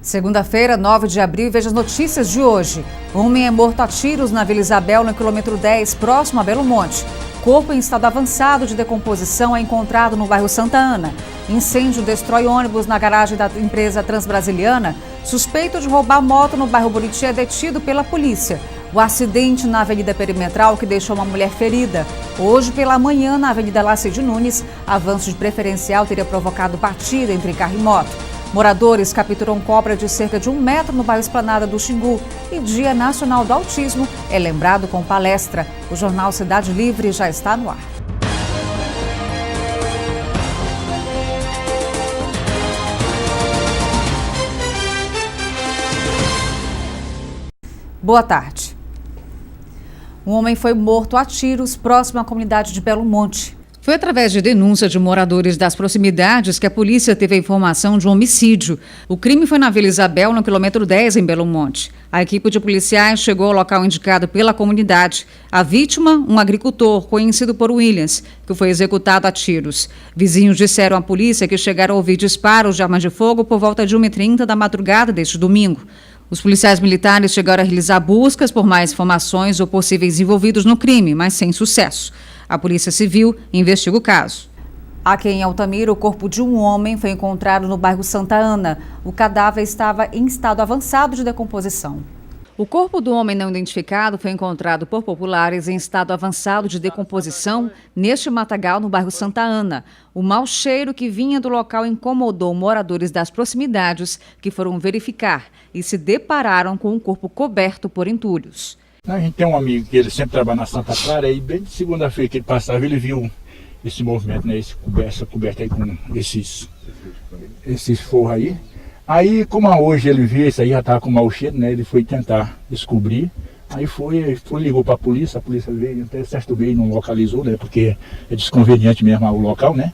Segunda-feira, 9 de abril, veja as notícias de hoje. Um homem é morto a tiros na Vila Isabel, no quilômetro 10, próximo a Belo Monte. Corpo em estado avançado de decomposição é encontrado no bairro Santa Ana. Incêndio destrói ônibus na garagem da empresa Transbrasiliana. Suspeito de roubar moto no bairro Buriti é detido pela polícia. O acidente na Avenida Perimetral que deixou uma mulher ferida. Hoje pela manhã, na Avenida Lacide Nunes, avanço de preferencial teria provocado batida entre carro e moto. Moradores capturam cobra de cerca de 1 metro no bairro Esplanada do Xingu. E Dia Nacional do Autismo é lembrado com palestra. O jornal Cidade Livre já está no ar. Boa tarde. Um homem foi morto a tiros próximo à comunidade de Belo Monte. Foi através de denúncia de moradores das proximidades que a polícia teve a informação de um homicídio. O crime foi na Vila Isabel, no quilômetro 10, em Belo Monte. A equipe de policiais chegou ao local indicado pela comunidade. A vítima, um agricultor conhecido por Williams, que foi executado a tiros. Vizinhos disseram à polícia que chegaram a ouvir disparos de armas de fogo por volta de 1h30 da madrugada deste domingo. Os policiais militares chegaram a realizar buscas por mais informações ou possíveis envolvidos no crime, mas sem sucesso. A Polícia Civil investiga o caso. Aqui em Altamira, o corpo de um homem foi encontrado no bairro Santa Ana. O cadáver estava em estado avançado de decomposição. O corpo do homem não identificado foi encontrado por populares em estado avançado de decomposição neste matagal no bairro Santa Ana. O mau cheiro que vinha do local incomodou moradores das proximidades que foram verificar e se depararam com o corpo coberto por entulhos. A gente tem um amigo que ele sempre trabalha na Santa Clara e bem de segunda-feira que ele passava, ele viu esse movimento, né, essa coberta aí com esses forros aí. Aí, como hoje ele viu isso aí, já estava com mau cheiro, né, ele foi tentar descobrir. Aí ligou para a polícia veio, até certo veio e não localizou, né, porque é desconveniente mesmo o local, né.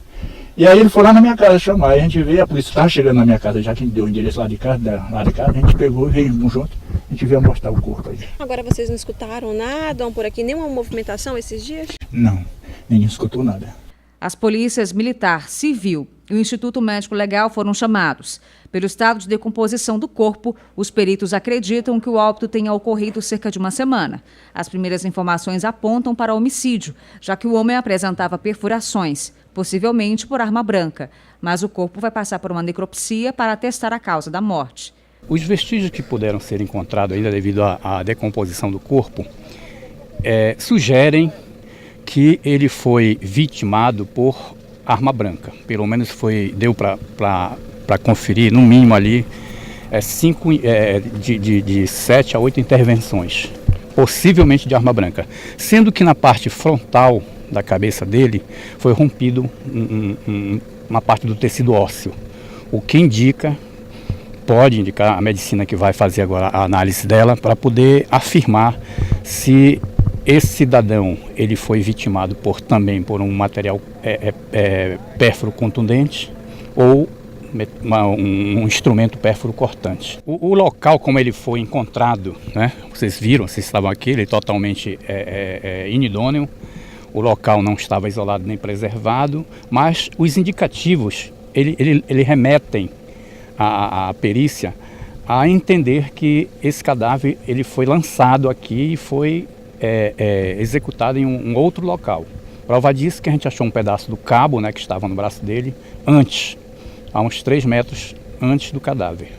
E aí ele foi lá na minha casa chamar, aí a gente veio, a polícia estava chegando na minha casa, já que a gente deu o endereço lá de casa, a gente pegou e veio junto, a gente veio mostrar o corpo aí. Agora vocês não escutaram nada, por aqui, nenhuma movimentação esses dias? Não, ninguém escutou nada. As polícias militar, civil e o Instituto Médico Legal foram chamados. Pelo estado de decomposição do corpo, os peritos acreditam que o óbito tenha ocorrido cerca de uma semana. As primeiras informações apontam para homicídio, já que o homem apresentava perfurações, possivelmente por arma branca. Mas o corpo vai passar por uma necropsia para atestar a causa da morte. Os vestígios que puderam ser encontrados ainda devido à decomposição do corpo sugerem que ele foi vitimado por arma branca. Pelo menos deu para conferir, no mínimo ali, de 7 a 8 intervenções, possivelmente de arma branca. Sendo que na parte frontal da cabeça dele foi rompido uma parte do tecido ósseo, o que pode indicar a medicina que vai fazer agora a análise dela para poder afirmar se esse cidadão ele foi vitimado também por um material pérfuro contundente ou um instrumento pérfuro cortante. O local como ele foi encontrado, né? Vocês viram, vocês estavam aqui, ele é totalmente inidôneo. O local não estava isolado nem preservado, mas os indicativos ele remetem à perícia a entender que esse cadáver ele foi lançado aqui e foi executado em um outro local. Prova disso que a gente achou um pedaço do cabo, né, que estava no braço dele, a uns 3 metros antes do cadáver,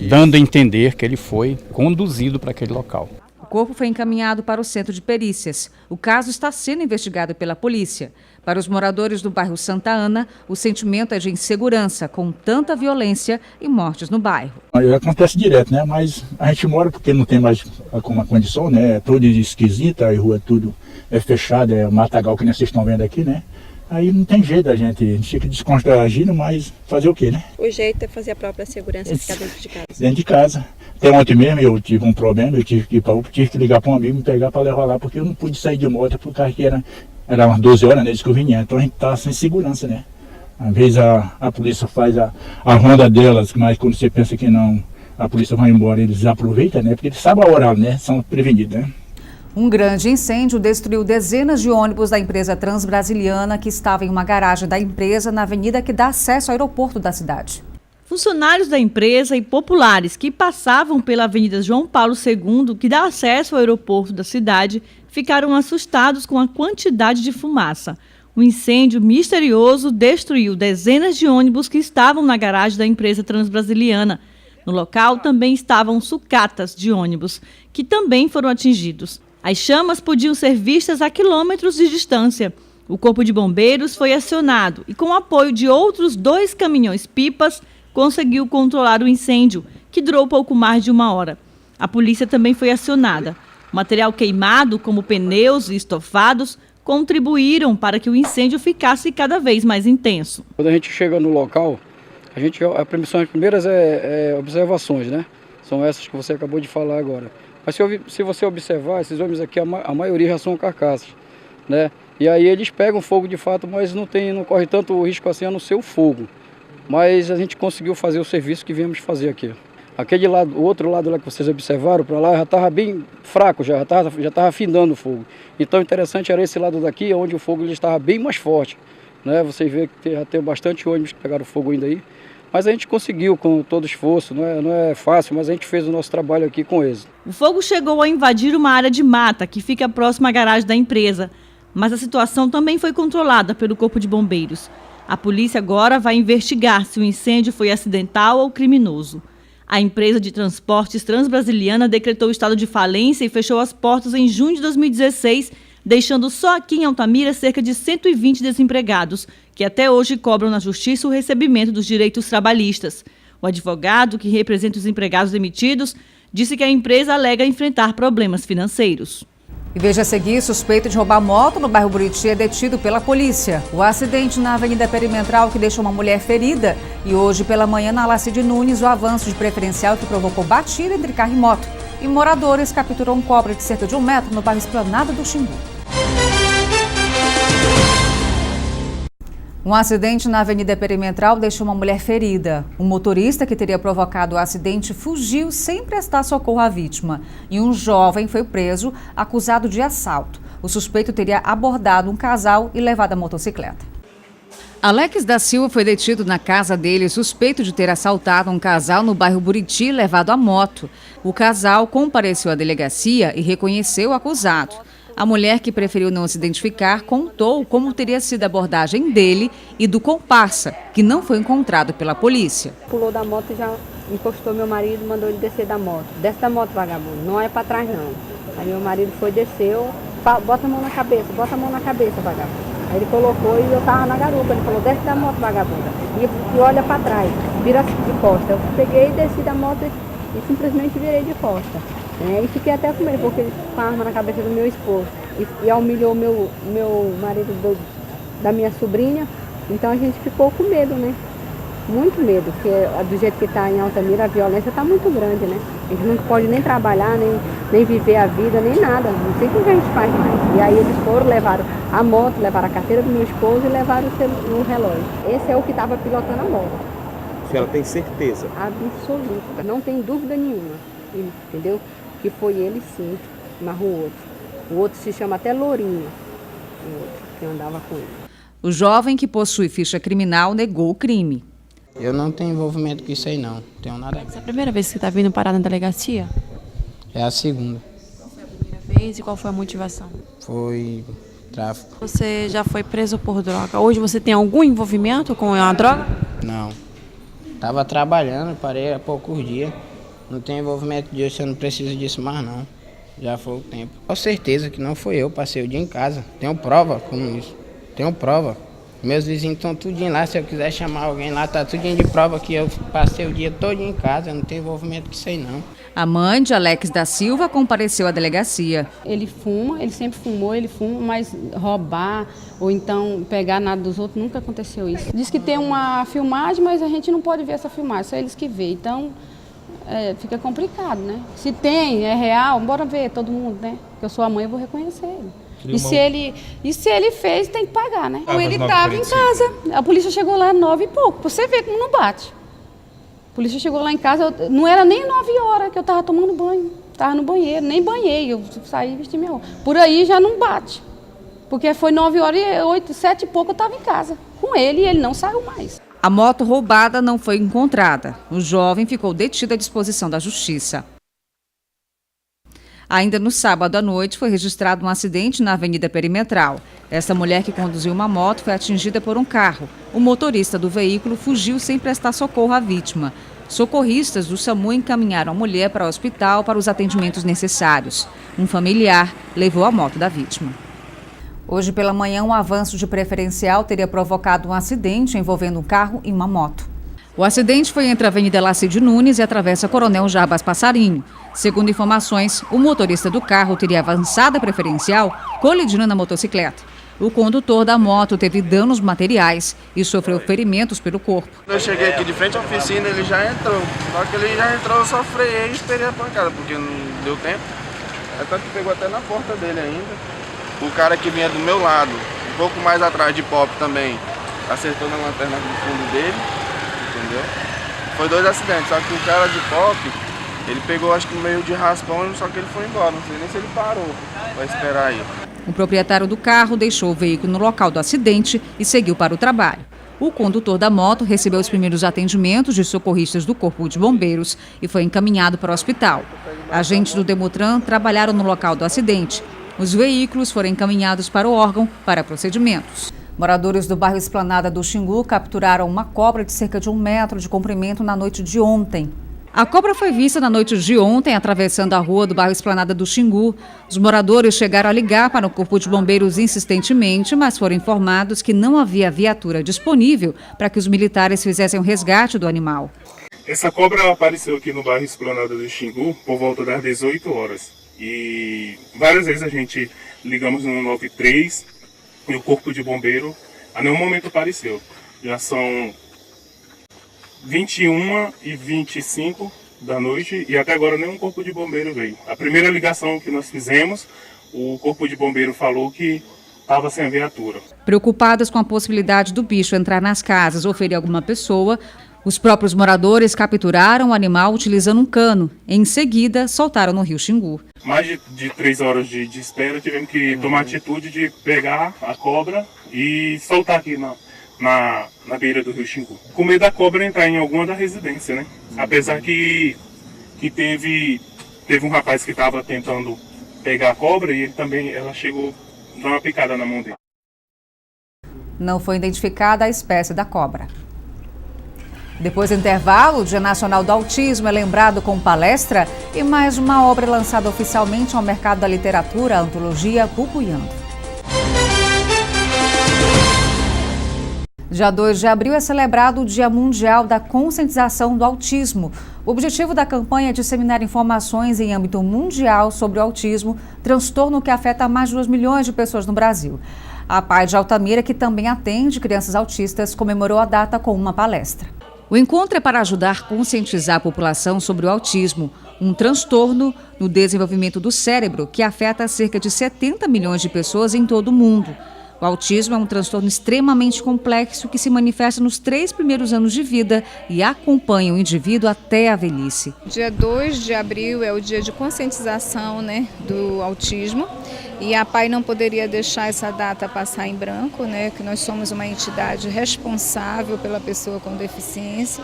dando a entender que ele foi conduzido para aquele local. O corpo foi encaminhado para o centro de perícias. O caso está sendo investigado pela polícia. Para os moradores do bairro Santa Ana, o sentimento é de insegurança, com tanta violência e mortes no bairro. Acontece direto, né? Mas a gente mora porque não tem mais uma condição, né? É tudo esquisito, a rua tudo é fechada, é matagal que vocês estão vendo aqui, né? Aí não tem jeito, a gente fica descontragindo, mas fazer o quê, né? O jeito é fazer a própria segurança e ficar dentro de casa. Dentro de casa. Até ontem mesmo eu tive um problema, eu tive que ligar para um amigo me pegar para levar lá, porque eu não pude sair de moto, por causa que era umas 12 horas, né, que eu vinha. Então a gente tá sem segurança, né? Às vezes a polícia faz a ronda delas, mas quando você pensa que não, a polícia vai embora, eles aproveitam, né? Porque eles sabem a hora, né? São prevenidos, né? Um grande incêndio destruiu dezenas de ônibus da empresa Transbrasiliana que estava em uma garagem da empresa na avenida que dá acesso ao aeroporto da cidade. Funcionários da empresa e populares que passavam pela Avenida João Paulo II, que dá acesso ao aeroporto da cidade, ficaram assustados com a quantidade de fumaça. Um incêndio misterioso destruiu dezenas de ônibus que estavam na garagem da empresa Transbrasiliana. No local também estavam sucatas de ônibus, que também foram atingidos. As chamas podiam ser vistas a quilômetros de distância. O Corpo de Bombeiros foi acionado e, com o apoio de outros 2 caminhões-pipas, conseguiu controlar o incêndio, que durou pouco mais de 1 hora. A polícia também foi acionada. O material queimado, como pneus e estofados, contribuíram para que o incêndio ficasse cada vez mais intenso. Quando a gente chega no local, as primeiras observações, né? São essas que você acabou de falar agora. Mas se você observar, esses homens aqui, a maioria já são carcaças, né? E aí eles pegam fogo de fato, mas não corre tanto risco assim a não ser o fogo. Mas a gente conseguiu fazer o serviço que viemos fazer aqui. Aquele lado, o outro lado lá que vocês observaram, para lá já estava bem fraco, já estava afindando o fogo. Então o interessante era esse lado daqui, onde o fogo estava bem mais forte, né? Vocês veem que já tem bastante ônibus que pegaram fogo ainda aí. Mas a gente conseguiu com todo esforço, não é fácil, mas a gente fez o nosso trabalho aqui com êxito. O fogo chegou a invadir uma área de mata que fica próxima à garagem da empresa, mas a situação também foi controlada pelo Corpo de Bombeiros. A polícia agora vai investigar se o incêndio foi acidental ou criminoso. A empresa de transportes Transbrasiliana decretou estado de falência e fechou as portas em junho de 2016, deixando só aqui em Altamira cerca de 120 desempregados, que até hoje cobram na justiça o recebimento dos direitos trabalhistas. O advogado, que representa os empregados demitidos, disse que a empresa alega enfrentar problemas financeiros. E veja a seguir, suspeito de roubar moto no bairro Buriti é detido pela polícia. O acidente na Avenida Perimetral que deixou uma mulher ferida e hoje pela manhã na Alacide Nunes o avanço de preferencial que provocou batida entre carro e moto. E moradores capturou um cobra de cerca de 1 metro no bairro Esplanada do Xingu. Um acidente na Avenida Perimetral deixou uma mulher ferida. O motorista que teria provocado o acidente fugiu sem prestar socorro à vítima. E um jovem foi preso, acusado de assalto. O suspeito teria abordado um casal e levado a motocicleta. Alex da Silva foi detido na casa dele, suspeito de ter assaltado um casal no bairro Buriti e levado a moto. O casal compareceu à delegacia e reconheceu o acusado. A mulher, que preferiu não se identificar, contou como teria sido a abordagem dele e do comparsa, que não foi encontrado pela polícia. Pulou da moto e já encostou meu marido, mandou ele descer da moto. Desce da moto, vagabundo, não é para trás não. Aí meu marido foi, desceu, bota a mão na cabeça, vagabundo. Aí ele colocou e eu tava na garupa, ele falou, desce da moto, vagabunda, e olha para trás, vira de costa. Eu peguei, desci da moto e simplesmente virei de costa. E fiquei até com medo, porque ele com a arma na cabeça do meu esposo e humilhou meu marido da minha sobrinha. Então a gente ficou com medo, né? Muito medo, porque do jeito que está em Altamira, a violência está muito grande, né? A gente não pode nem trabalhar, nem viver a vida, nem nada. Não sei o que a gente faz mais. E aí eles foram, levaram a moto, levaram a carteira do meu esposo e levaram o relógio. Esse é o que estava pilotando a moto. A senhora tem certeza? Absoluta, não tem dúvida nenhuma, entendeu? Que foi ele sim, mas o outro. O outro se chama até Lourinho, o outro que andava com ele. O jovem, que possui ficha criminal, negou o crime. Eu não tenho envolvimento com isso aí não, tenho nada a ver. Essa é a primeira vez que você está vindo parar na delegacia? É a segunda. Qual foi a primeira vez e qual foi a motivação? Foi tráfico. Você já foi preso por droga. Hoje você tem algum envolvimento com a droga? Não. Estava trabalhando, parei há poucos dias. Não tenho envolvimento disso, eu não preciso disso mais não. Já foi o tempo. Com certeza que não foi eu, passei o dia em casa. Tenho prova com isso. Tenho prova. Meus vizinhos estão tudinho lá, se eu quiser chamar alguém lá, tá tudinho de prova que eu passei o dia todo em casa, eu não tenho envolvimento com isso aí não. A mãe de Alex da Silva compareceu à delegacia. Ele fuma, ele sempre fumou, ele fuma, mas roubar ou então pegar nada dos outros, nunca aconteceu isso. Diz que tem uma filmagem, mas a gente não pode ver essa filmagem, só eles que vê. Então, fica complicado, né? Se tem, é real, bora ver todo mundo, né? Porque eu sou a mãe, eu vou reconhecer ele. E se ele fez, tem que pagar, né? Ou ele estava em casa. A polícia chegou lá 9 e pouco. Você vê como não bate. A polícia chegou lá em casa, não era nem 9 horas que eu estava tomando banho. Estava no banheiro, nem banhei. Eu saí e vesti minha roupa. Por aí já não bate. Porque foi 9 horas e 8, 7 e pouco eu estava em casa com ele e ele não saiu mais. A moto roubada não foi encontrada. O jovem ficou detido à disposição da Justiça. Ainda no sábado à noite, foi registrado um acidente na Avenida Perimetral. Essa mulher que conduziu uma moto foi atingida por um carro. O motorista do veículo fugiu sem prestar socorro à vítima. Socorristas do SAMU encaminharam a mulher para o hospital para os atendimentos necessários. Um familiar levou a moto da vítima. Hoje pela manhã, um avanço de preferencial teria provocado um acidente envolvendo um carro e uma moto. O acidente foi entre a Avenida Lacide Nunes e a Travessa Coronel Jarbas Passarinho. Segundo informações, o motorista do carro teria avançado a preferencial, colidindo na motocicleta. O condutor da moto teve danos materiais e sofreu ferimentos pelo corpo. Quando eu cheguei aqui de frente à oficina, ele já entrou. Só que ele já entrou, eu só freiei e esperei a pancada, porque não deu tempo. Até que pegou até na porta dele ainda. O cara que vinha do meu lado, um pouco mais atrás de Pop também, acertou na lanterna do fundo dele, entendeu? Foi 2 acidentes, só que o cara de Pop, ele pegou acho que meio de raspão, só que ele foi embora, não sei nem se ele parou para esperar aí. O proprietário do carro deixou o veículo no local do acidente e seguiu para o trabalho. O condutor da moto recebeu os primeiros atendimentos de socorristas do Corpo de Bombeiros e foi encaminhado para o hospital. Agentes do Demutran trabalharam no local do acidente. Os veículos foram encaminhados para o órgão para procedimentos. Moradores do bairro Esplanada do Xingu capturaram uma cobra de cerca de 1 metro de comprimento na noite de ontem. A cobra foi vista na noite de ontem, atravessando a rua do bairro Esplanada do Xingu. Os moradores chegaram a ligar para o Corpo de Bombeiros insistentemente, mas foram informados que não havia viatura disponível para que os militares fizessem o resgate do animal. Essa cobra apareceu aqui no bairro Esplanada do Xingu por volta das 18 horas. E várias vezes a gente ligamos no 93 e o Corpo de Bombeiro a nenhum momento apareceu. Já são 21h25 da noite e até agora nenhum Corpo de Bombeiro veio. A primeira ligação que nós fizemos, o Corpo de Bombeiro falou que estava sem viatura. Preocupados com a possibilidade do bicho entrar nas casas ou ferir alguma pessoa, os próprios moradores capturaram o animal utilizando um cano. Em seguida, soltaram no rio Xingu. Mais de 3 horas de espera, tivemos que tomar a atitude de pegar a cobra e soltar aqui na beira do rio Xingu. Com medo da cobra entrar em alguma da residência, né? Apesar que teve um rapaz que estava tentando pegar a cobra e ela chegou a dar uma picada na mão dele. Não foi identificada a espécie da cobra. Depois do intervalo, o Dia Nacional do Autismo é lembrado com palestra e mais uma obra lançada oficialmente ao mercado da literatura, a antologia Pupuyando. Dia 2 de abril é celebrado o Dia Mundial da Conscientização do Autismo. O objetivo da campanha é disseminar informações em âmbito mundial sobre o autismo, transtorno que afeta mais de 2 milhões de pessoas no Brasil. A PAI de Altamira, que também atende crianças autistas, comemorou a data com uma palestra. O encontro é para ajudar a conscientizar a população sobre o autismo, um transtorno no desenvolvimento do cérebro que afeta cerca de 70 milhões de pessoas em todo o mundo. O autismo é um transtorno extremamente complexo que se manifesta nos 3 primeiros anos de vida e acompanha o indivíduo até a velhice. Dia 2 de abril é o dia de conscientização, do autismo. E a PAI não poderia deixar essa data passar em branco, que nós somos uma entidade responsável pela pessoa com deficiência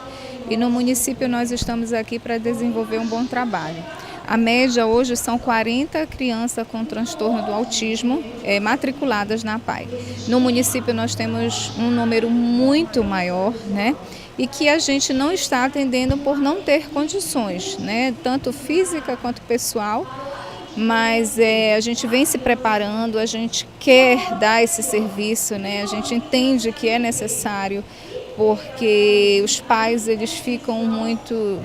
e no município nós estamos aqui para desenvolver um bom trabalho. A média hoje são 40 crianças com transtorno do autismo matriculadas na PAI. No município nós temos um número muito maior, e que a gente não está atendendo por não ter condições, tanto física quanto pessoal. Mas a gente vem se preparando, a gente quer dar esse serviço, a gente entende que é necessário, porque os pais eles ficam muito,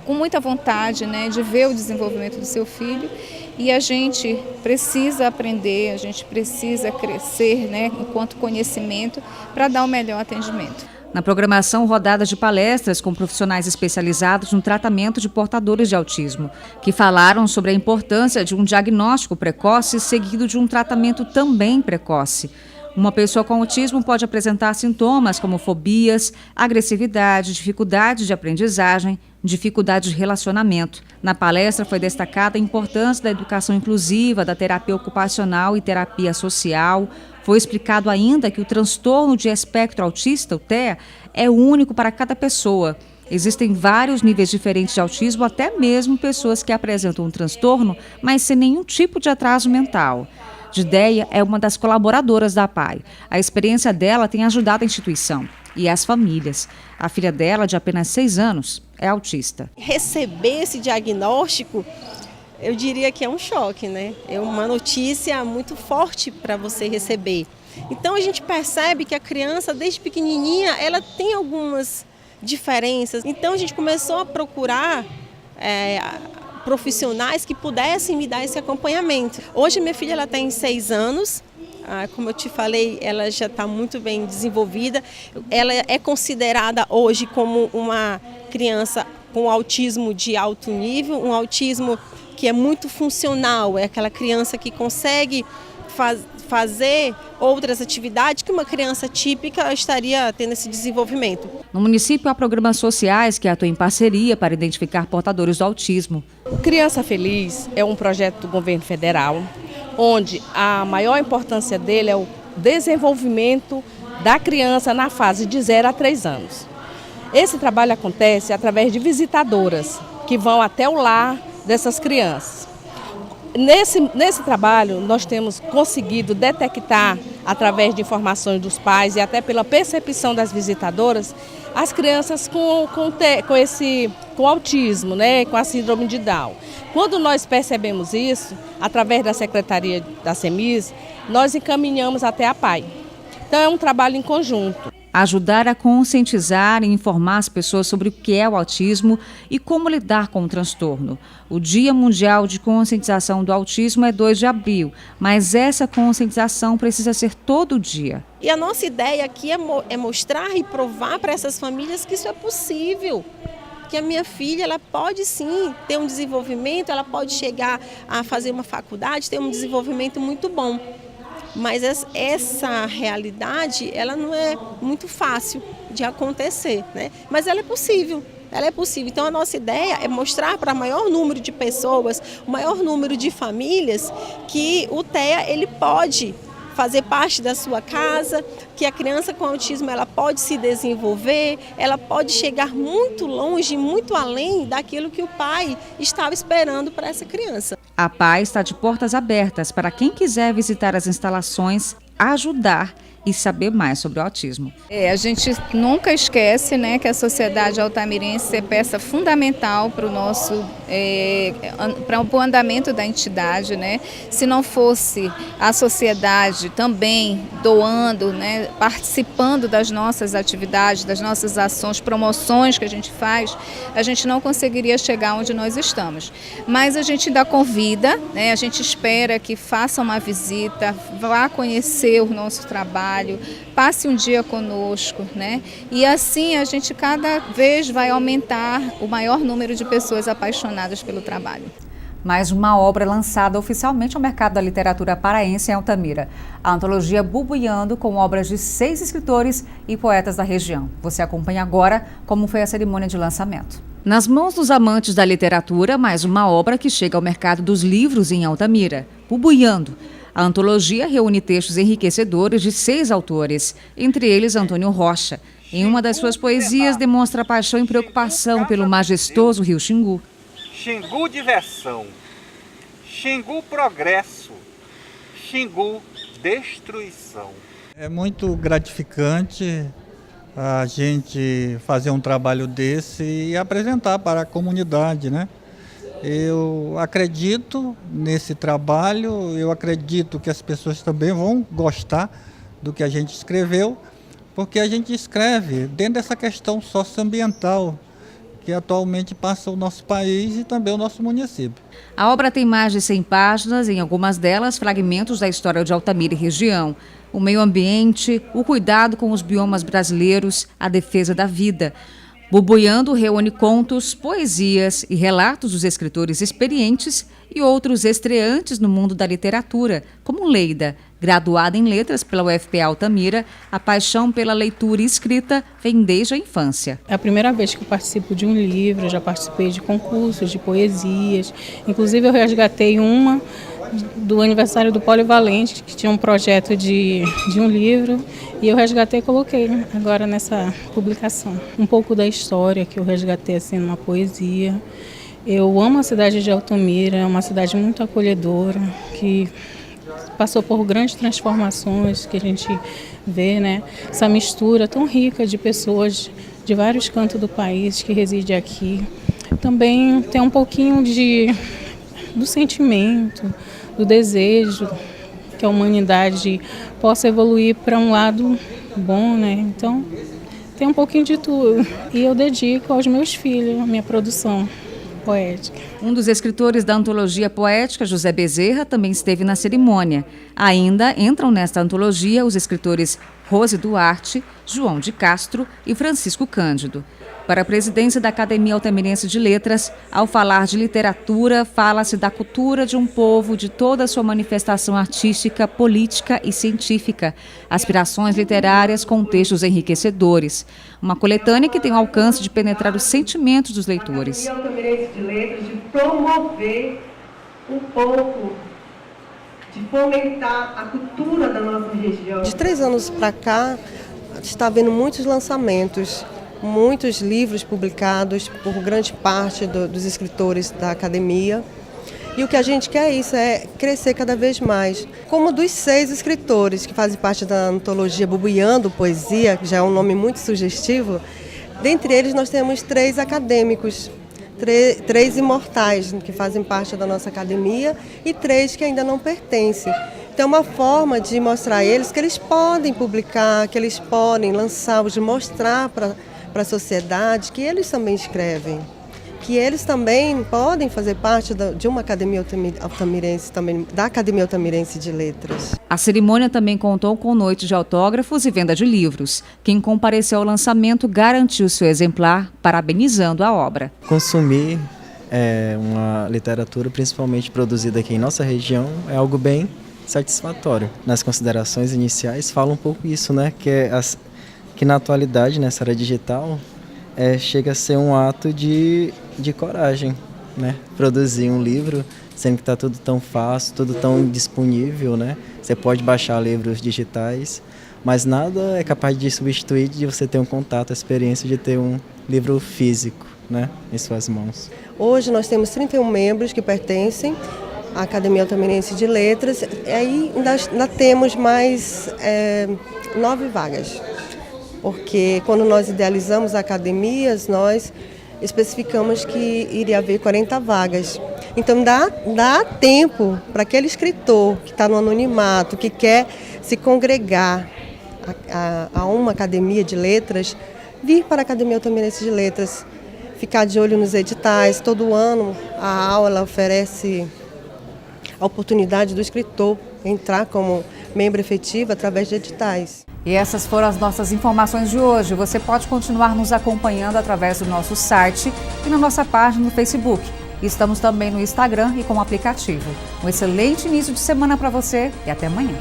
com muita vontade de ver o desenvolvimento do seu filho e a gente precisa aprender, a gente precisa crescer enquanto conhecimento para dar o melhor atendimento. Na programação, rodadas de palestras com profissionais especializados no tratamento de portadores de autismo, que falaram sobre a importância de um diagnóstico precoce seguido de um tratamento também precoce. Uma pessoa com autismo pode apresentar sintomas como fobias, agressividade, dificuldade de aprendizagem, dificuldade de relacionamento. Na palestra foi destacada a importância da educação inclusiva, da terapia ocupacional e terapia social. Foi explicado ainda que o transtorno de espectro autista, o TEA, é único para cada pessoa. Existem vários níveis diferentes de autismo, até mesmo pessoas que apresentam um transtorno, mas sem nenhum tipo de atraso mental. Dideia é uma das colaboradoras da APAE. A experiência dela tem ajudado a instituição e as famílias. A filha dela, de apenas 6 anos, é autista. Receber esse diagnóstico, eu diria que é um choque, né? É uma notícia muito forte para você receber. Então a gente percebe que a criança, desde pequenininha, ela tem algumas diferenças. Então a gente começou a procurar profissionais que pudessem me dar esse acompanhamento. Hoje minha filha ela tem 6 anos. Como eu te falei, ela já está muito bem desenvolvida. Ela é considerada hoje como uma criança com autismo de alto nível, um autismo que é muito funcional, é aquela criança que consegue fazer outras atividades que uma criança típica estaria tendo esse desenvolvimento. No município há programas sociais que atuam em parceria para identificar portadores do autismo. O Criança Feliz é um projeto do governo federal, onde a maior importância dele é o desenvolvimento da criança na fase de 0 a 3 anos. Esse trabalho acontece através de visitadoras que vão até o lar dessas crianças. Nesse trabalho, nós temos conseguido detectar, através de informações dos pais e até pela percepção das visitadoras, as crianças com autismo, né, com a síndrome de Down. Quando nós percebemos isso, através da Secretaria da CEMIS, nós encaminhamos até a APAE. Então é um trabalho em conjunto. Ajudar a conscientizar e informar as pessoas sobre o que é o autismo e como lidar com o transtorno. O Dia Mundial de Conscientização do Autismo é 2 de abril, mas essa conscientização precisa ser todo dia. E a nossa ideia aqui é mostrar e provar para essas famílias que isso é possível. Que a minha filha ela pode sim ter um desenvolvimento, ela pode chegar a fazer uma faculdade, ter um desenvolvimento muito bom. Mas essa realidade, ela não é muito fácil de acontecer, né? Mas ela é possível, Então a nossa ideia é mostrar para o maior número de pessoas, o maior número de famílias, que o TEA ele pode fazer parte da sua casa, que a criança com autismo ela pode se desenvolver, ela pode chegar muito longe, muito além daquilo que o pai estava esperando para essa criança. A APAE está de portas abertas para quem quiser visitar as instalações, ajudar e saber mais sobre o autismo. A gente nunca esquece, né, que a sociedade altamirense é peça fundamental para o nosso para o andamento da entidade, né? Se não fosse a sociedade também doando, né, participando das nossas atividades, das nossas ações, promoções que a gente faz, a gente não conseguiria chegar onde nós estamos. Mas a gente ainda convida, né, a gente espera que faça uma visita, vá conhecer o nosso trabalho, passe um dia conosco, né? E assim a gente cada vez vai aumentar o maior número de pessoas apaixonadas pelo trabalho. Mais uma obra lançada oficialmente ao mercado da literatura paraense em Altamira. A antologia Bubuiando, com obras de 6 escritores e poetas da região. Você acompanha agora como foi a cerimônia de lançamento. Nas mãos dos amantes da literatura, mais uma obra que chega ao mercado dos livros em Altamira. Bubuiando. A antologia reúne textos enriquecedores de 6 autores, entre eles Antônio Rocha. Em uma das suas poesias, demonstra paixão e preocupação pelo majestoso rio Xingu. Xingu diversão, Xingu progresso, Xingu destruição. É muito gratificante a gente fazer um trabalho desse e apresentar para a comunidade, né? Eu acredito nesse trabalho, eu acredito que as pessoas também vão gostar do que a gente escreveu, porque a gente escreve dentro dessa questão socioambiental que atualmente passa o nosso país e também o nosso município. A obra tem mais de 100 páginas, em algumas delas fragmentos da história de Altamira e região, o meio ambiente, o cuidado com os biomas brasileiros, a defesa da vida. Bubuiando reúne contos, poesias e relatos dos escritores experientes e outros estreantes no mundo da literatura, como Leida. Graduada em letras pela UFPA Altamira, a paixão pela leitura e escrita vem desde a infância. É a primeira vez que eu participo de um livro, já participei de concursos, de poesias. Inclusive eu resgatei uma do aniversário do Polivalente, que tinha um projeto de um livro, e eu resgatei e coloquei agora nessa publicação. Um pouco da história que eu resgatei assim numa poesia. Eu amo a cidade de Altamira, é uma cidade muito acolhedora, que passou por grandes transformações que a gente vê, né? Essa mistura tão rica de pessoas de vários cantos do país que residem aqui. Também tem um pouquinho do sentimento, do desejo que a humanidade possa evoluir para um lado bom, né? Então, tem um pouquinho de tudo. E eu dedico aos meus filhos a minha produção poética. Um dos escritores da antologia poética, José Bezerra, também esteve na cerimônia. Ainda entram nesta antologia os escritores Rose Duarte, João de Castro e Francisco Cândido. Para a presidência da Academia Altamirense de Letras, ao falar de literatura, fala-se da cultura de um povo, de toda a sua manifestação artística, política e científica, aspirações literárias com textos enriquecedores. Uma coletânea que tem o alcance de penetrar os sentimentos dos leitores. A Academia Altamirense de Letras, de promover um pouco, de fomentar a cultura da nossa região. De 3 anos para cá, está havendo muitos lançamentos, muitos livros publicados por grande parte dos escritores da academia. E o que a gente quer é crescer cada vez mais. Como dos 6 escritores que fazem parte da antologia Bubuiando Poesia, que já é um nome muito sugestivo, dentre eles nós temos 3 acadêmicos, 3 imortais que fazem parte da nossa academia e 3 que ainda não pertencem. Então é uma forma de mostrar a eles que eles podem publicar, que eles podem lançar, de mostrar para a sociedade que eles também escrevem, que eles também podem fazer parte de uma academia altamirense, também da Academia Altamirense de Letras. A cerimônia também contou com noite de autógrafos e venda de livros. Quem compareceu ao lançamento garantiu seu exemplar, parabenizando a obra. Consumir uma literatura, principalmente produzida aqui em nossa região, é algo bem satisfatório. Nas considerações iniciais fala um pouco isso, né? Que na atualidade, nessa era digital, chega a ser um ato de coragem, né? Produzir um livro, sendo que está tudo tão fácil, tudo tão disponível, né? Você pode baixar livros digitais, mas nada é capaz de substituir de você ter um contato, a experiência de ter um livro físico, né? Em suas mãos. Hoje nós temos 31 membros que pertencem à Academia Altamirense de Letras, e aí ainda temos mais 9 vagas. Porque quando nós idealizamos academias, nós especificamos que iria haver 40 vagas. Então dá tempo para aquele escritor que está no anonimato, que quer se congregar a uma academia de letras, vir para a Academia Altamirense de Letras, ficar de olho nos editais. Todo ano a aula oferece a oportunidade do escritor entrar como membro efetivo através de editais. E essas foram as nossas informações de hoje. Você pode continuar nos acompanhando através do nosso site e na nossa página no Facebook. Estamos também no Instagram e com o aplicativo. Um excelente início de semana para você e até amanhã.